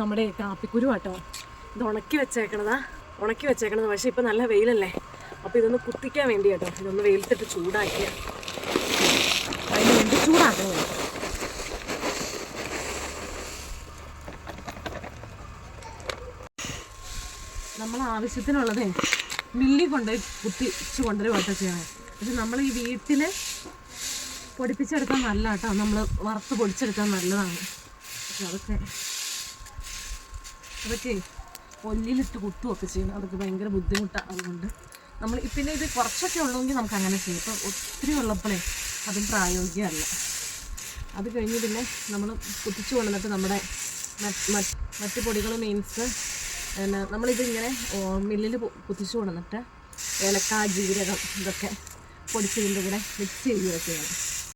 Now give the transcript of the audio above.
നമ്മുടെ കാപ്പിക്കുരു കേട്ടോ. ഇത് ഉണക്കി വെച്ചേക്കണത്. പക്ഷേ ഇപ്പം നല്ല വെയിലല്ലേ, അപ്പോൾ ഇതൊന്ന് കുത്തിക്കാൻ വേണ്ടി കേട്ടോ, ഇതൊന്ന് വെയിലത്തിട്ട് ചൂടാക്കിയ അതിന് വേണ്ടി ചൂടാക്കണം. നമ്മൾ ആവശ്യത്തിനുള്ളതേ മില്ലി കൊണ്ടുപോയി കുത്തിച്ച് കൊണ്ടുവരും കേട്ടോ ചെയ്യണം. പക്ഷെ നമ്മൾ ഈ വീട്ടിൽ പൊടിപ്പിച്ചെടുക്കാൻ നല്ല കേട്ടോ, നമ്മൾ വറുത്ത് പൊടിച്ചെടുക്കാൻ നല്ലതാണ്. പക്ഷെ അതൊക്കെ ഒല്ലിലിട്ട് കുത്തുമൊക്കെ ചെയ്യണം, അതൊക്കെ ഭയങ്കര ബുദ്ധിമുട്ടാണ്. അതുകൊണ്ട് നമ്മൾ പിന്നെ ഇത് കുറച്ചൊക്കെ ഉള്ളെങ്കിൽ നമുക്ക് അങ്ങനെ ചെയ്യും. ഇപ്പം ഒത്തിരി ഉള്ളപ്പോഴേ അതും പ്രായോഗികമല്ല. അത് കഴിഞ്ഞ് പിന്നെ നമ്മൾ കുത്തിച്ച് കൊണ്ടുവന്നിട്ട് നമ്മുടെ മറ്റ് പൊടികൾ മീൻസ് നമ്മളിതിങ്ങനെ മില്ലിൽ കുത്തിച്ച് കൊണ്ടുവന്നിട്ട് ഏലക്ക, ജീരകം ഇതൊക്കെ പൊടിച്ചതിൻ്റെ കൂടെ മിക്സ് ചെയ്യുകയൊക്കെ ചെയ്യണം.